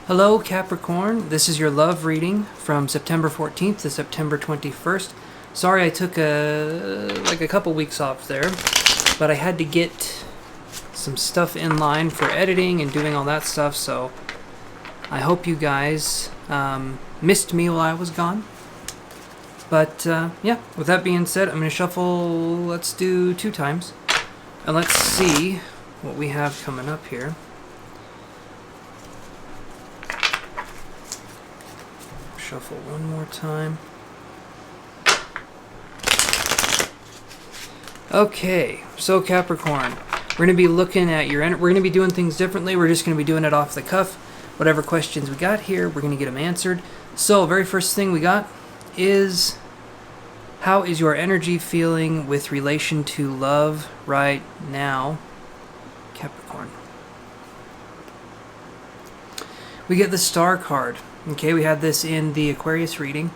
Hello Capricorn, this is your love reading from September 14th to September 21st. Sorry I took a couple weeks off there, but I had to get some stuff in line for editing and doing all that stuff, so I hope you guys missed me while I was gone. But yeah, with that being said, I'm going to shuffle, let's do 2 times, and let's see what we have coming up here. Shuffle one more time. Okay, so Capricorn, we're going to be looking at your we're going to be doing things differently. We're just going to be doing it off the cuff. Whatever questions we got here, we're going to get them answered. So, very first thing we got is, how is your energy feeling with relation to love right now, Capricorn? We get the Star card. Okay, we had this in the Aquarius reading,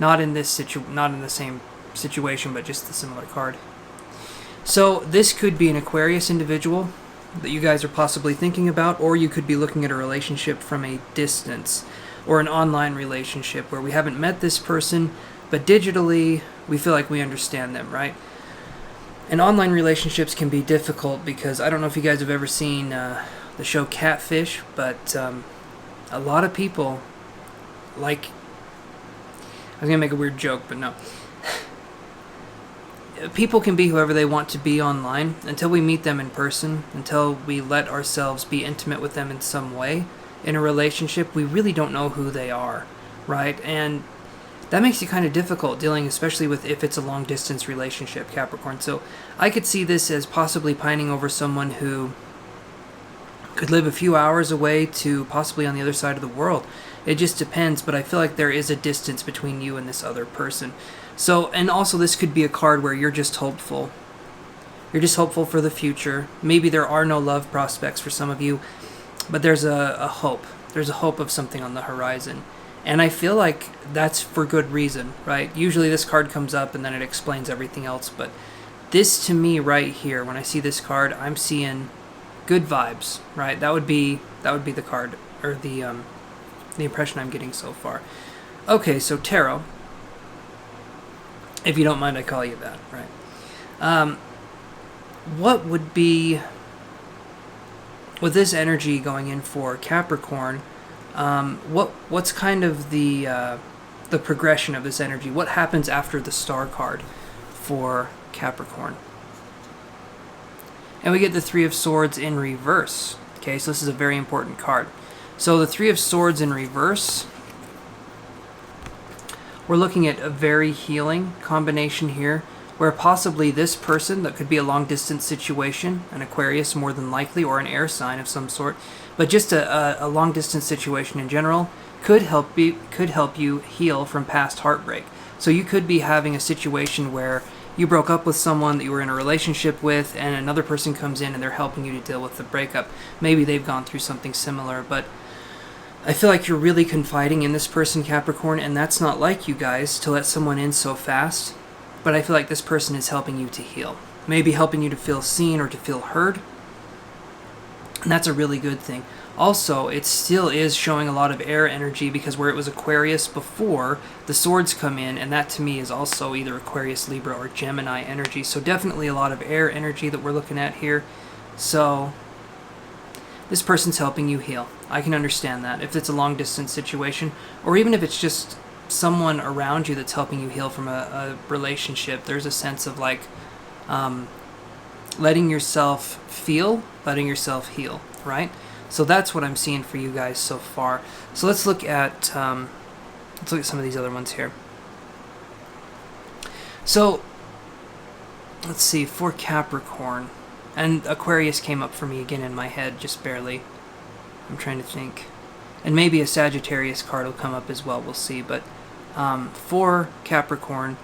not in the same situation, but just the similar card. So this could be an Aquarius individual that you guys are possibly thinking about, or you could be looking at a relationship from a distance, or an online relationship where we haven't met this person, but digitally we feel like we understand them, right? And online relationships can be difficult because I don't know if you guys have ever seen the show Catfish, but a lot of people, like, I was going to make a weird joke, but no. People can be whoever they want to be online until we meet them in person, until we let ourselves be intimate with them in some way. In a relationship, we really don't know who they are, right? And that makes it kind of difficult dealing, especially with if it's a long-distance relationship, Capricorn. So I could see this as possibly pining over someone who could live a few hours away to possibly on the other side of the world. It just depends, but I feel like there is a distance between you and this other person. So, and also this could be a card where you're just hopeful. You're just hopeful for the future. Maybe there are no love prospects for some of you, but there's a hope. There's a hope of something on the horizon. And I feel like that's for good reason, right? Usually this card comes up and then it explains everything else, but this to me right here, when I see this card, I'm seeing good vibes, right? That would be the card, or the impression I'm getting so far. Okay, so tarot, if you don't mind I call you that, right? What would be, with this energy going in for Capricorn, what's kind of the progression of this energy? What happens after the Star card for Capricorn? And we get the 3 of Swords in reverse. Okay, so this is a very important card. So the 3 of Swords in reverse, we're looking at a very healing combination here, where possibly this person, that could be a long-distance situation, an Aquarius more than likely, or an air sign of some sort, but just a long-distance situation in general, could help you heal from past heartbreak. So you could be having a situation where you broke up with someone that you were in a relationship with, and another person comes in and they're helping you to deal with the breakup. Maybe they've gone through something similar, but I feel like you're really confiding in this person, Capricorn, and that's not like you guys to let someone in so fast. But I feel like this person is helping you to heal. Maybe helping you to feel seen or to feel heard. And that's a really good thing. Also, it still is showing a lot of air energy, because where it was Aquarius before, the swords come in, and that to me is also either Aquarius, Libra, or Gemini energy. So definitely a lot of air energy that we're looking at here. So this person's helping you heal. I can understand that. If it's a long distance situation, or even if it's just someone around you that's helping you heal from a relationship, there's a sense of like letting yourself feel, letting yourself heal, right? So that's what I'm seeing for you guys so far. So let's look at some of these other ones here. So let's see, for Capricorn, and Aquarius came up for me again in my head, just barely. I'm trying to think. And maybe a Sagittarius card will come up as well, we'll see. But for Capricorn,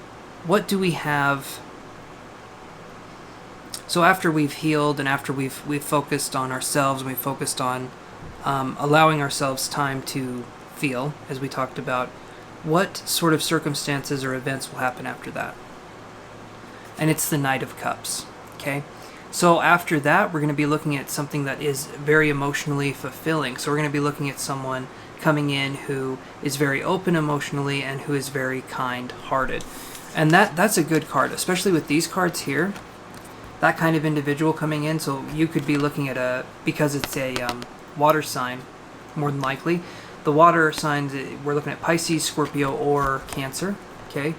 what do we have? So after we've healed, and after we've focused on ourselves, we've focused on allowing ourselves time to feel, as we talked about, what sort of circumstances or events will happen after that? And it's the Knight of Cups, okay? So after that, we're going to be looking at something that is very emotionally fulfilling. So we're going to be looking at someone coming in who is very open emotionally and who is very kind-hearted. And that's a good card, especially with these cards here. That kind of individual coming in. So you could be looking at because it's a water sign, more than likely. The water signs, we're looking at Pisces, Scorpio, or Cancer. Okay,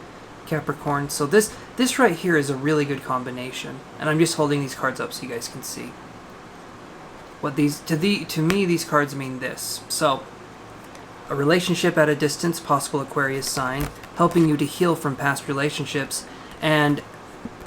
Capricorn. So this right here is a really good combination. And I'm just holding these cards up so you guys can see. What these to me these cards mean this. So a relationship at a distance, possible Aquarius sign, helping you to heal from past relationships, and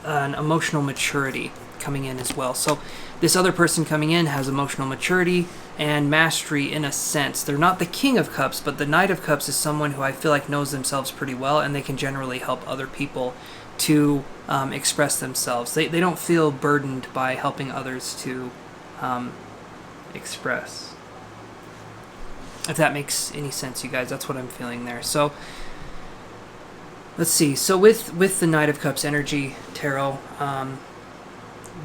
an emotional maturity coming in as well. So this other person coming in has emotional maturity and mastery in a sense. They're not the King of Cups, but the Knight of Cups is someone who I feel like knows themselves pretty well, and they can generally help other people to express themselves. They don't feel burdened by helping others to express. If that makes any sense, you guys, that's what I'm feeling there. So let's see. So with the Knight of Cups energy, tarot,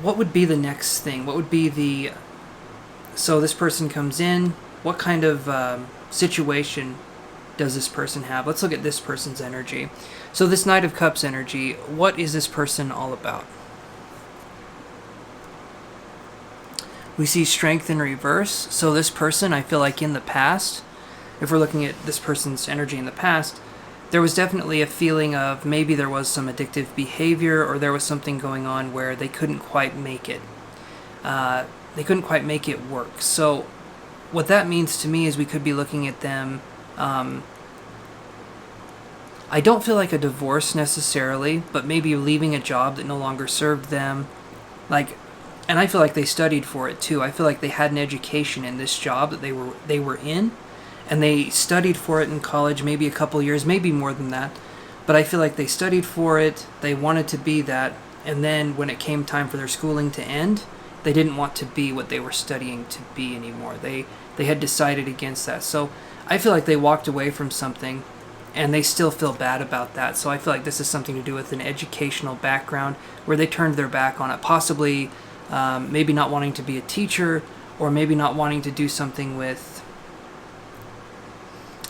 what would be the next thing? What would be the... So this person comes in. What kind of situation does this person have? Let's look at this person's energy. So this Knight of Cups energy, what is this person all about? We see strength in reverse. So this person, I feel like in the past, if we're looking at this person's energy in the past, there was definitely a feeling of maybe there was some addictive behavior, or there was something going on where they couldn't quite make it. They couldn't quite make it work. So what that means to me is we could be looking at them. I don't feel like a divorce necessarily, but maybe leaving a job that no longer served them. And I feel like they studied for it too. I feel like they had an education in this job that they were in, and they studied for it in college, maybe a couple years, maybe more than that. But I feel like they studied for it, they wanted to be that, and then when it came time for their schooling to end, they didn't want to be what they were studying to be anymore. They had decided against that. So I feel like they walked away from something, and they still feel bad about that. So I feel like this is something to do with an educational background where they turned their back on it, possibly maybe not wanting to be a teacher, or maybe not wanting to do something with...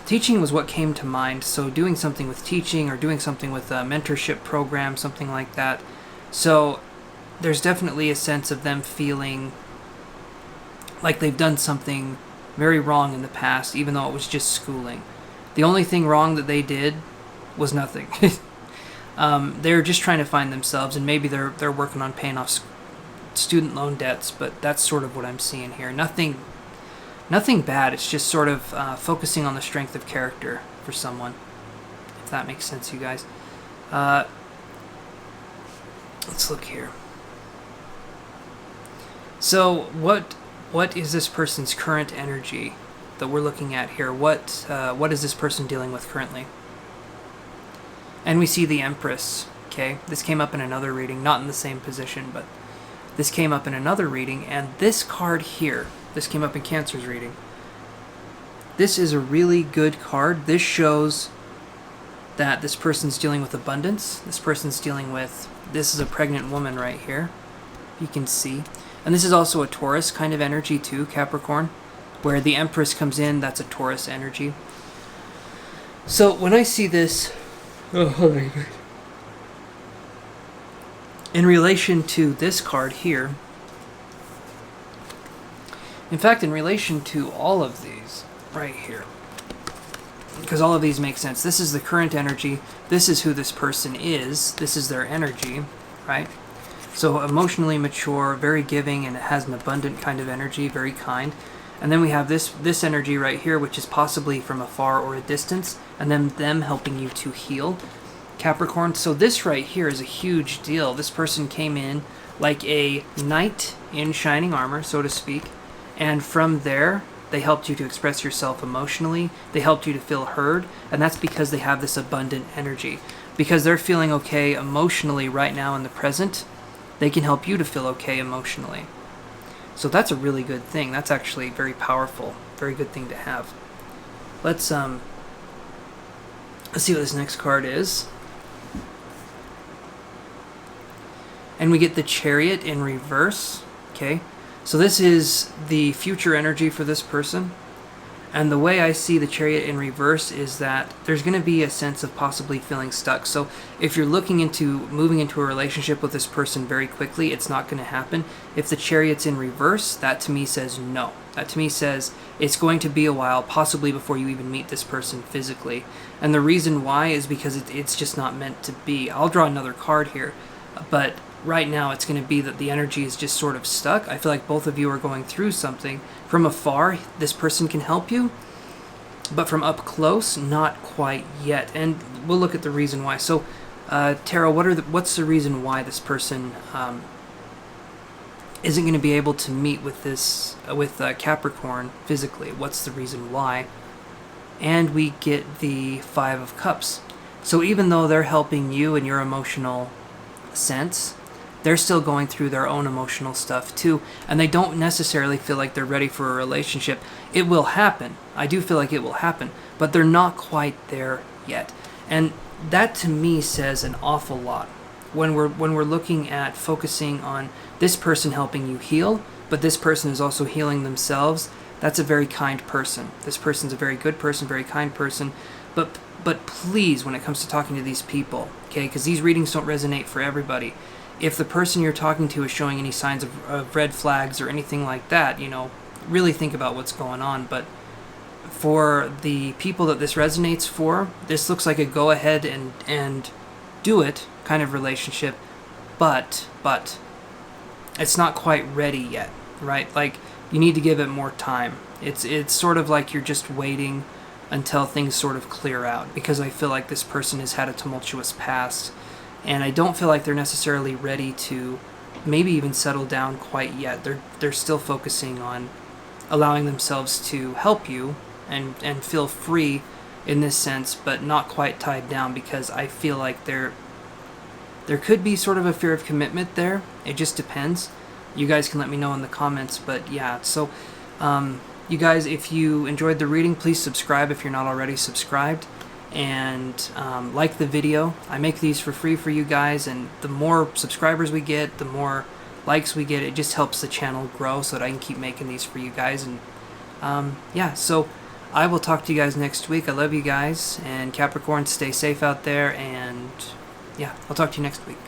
Teaching was what came to mind, so doing something with teaching or doing something with a mentorship program, something like that. So there's definitely a sense of them feeling like they've done something very wrong in the past, even though it was just schooling. The only thing wrong that they did was nothing. They're just trying to find themselves, and maybe they're working on paying off student loan debts, but that's sort of what I'm seeing here. Nothing bad. It's just sort of focusing on the strength of character for someone, if that makes sense, you guys. Let's look here. So what is this person's current energy that we're looking at here? What is this person dealing with currently? And we see the Empress. Okay, this came up in another reading, not in the same position, but this came up in another reading, and this card here, this came up in Cancer's reading. This is a really good card. This shows that this person's dealing with abundance. This person's dealing with... This is a pregnant woman right here. You can see. And this is also a Taurus kind of energy too, Capricorn. Where the Empress comes in, that's a Taurus energy. So when I see this... Oh my God. In relation to this card here... In fact, in relation to all of these right here, because all of these make sense. This is the current energy. This is who this person is. This is their energy, right? So emotionally mature, very giving, and it has an abundant kind of energy, very kind. And then we have this energy right here, which is possibly from afar or a distance, and then them helping you to heal, Capricorn. So this right here is a huge deal. This person came in like a knight in shining armor, so to speak. And from there, they helped you to express yourself emotionally. They helped you to feel heard. And that's because they have this abundant energy. Because they're feeling okay emotionally right now in the present, they can help you to feel okay emotionally. So that's a really good thing. That's actually very powerful. Very good thing to have. Let's see what this next card is. And we get the Chariot in reverse. Okay, so this is the future energy for this person. And the way I see the Chariot in reverse is that there's going to be a sense of possibly feeling stuck. So if you're looking into moving into a relationship with this person very quickly, it's not going to happen. If the Chariot's in reverse, that to me says no. That to me says it's going to be a while, possibly before you even meet this person physically. And the reason why is because it's just not meant to be. I'll draw another card here, but right now it's going to be that the energy is just sort of stuck. I feel like both of you are going through something. From afar, this person can help you, but from up close, not quite yet. And we'll look at the reason why. So, Tara, what's the reason why this person isn't going to be able to meet with Capricorn physically? What's the reason why? And we get the Five of Cups. So even though they're helping you in your emotional sense, they're still going through their own emotional stuff too, and they don't necessarily feel like they're ready for a relationship. It will happen. I do feel like it will happen, but they're not quite there yet. And that to me says an awful lot when we're looking at focusing on this person helping you heal, but this person is also healing themselves. That's a very kind person. This person's a very good person, very kind person. But please, when it comes to talking to these people, okay, because these readings don't resonate for everybody. If the person you're talking to is showing any signs of red flags or anything like that, really think about what's going on. But for the people that this resonates for, this looks like a go ahead and do it kind of relationship, but it's not quite ready yet, right? Like, you need to give it more time. It's sort of like you're just waiting until things sort of clear out, because I feel like this person has had a tumultuous past. And I don't feel like they're necessarily ready to maybe even settle down quite yet. They're still focusing on allowing themselves to help you and feel free in this sense, but not quite tied down, because I feel like there could be sort of a fear of commitment there. It just depends. You guys can let me know in the comments, but yeah. So you guys, if you enjoyed the reading, please subscribe if you're not already subscribed. And like the video. I make these for free for you guys, and the more subscribers we get, the more likes we get. It just helps the channel grow so that I can keep making these for you guys. And yeah, so I will talk to you guys next week. I love you guys, and Capricorn, stay safe out there, and yeah, I'll talk to you next week.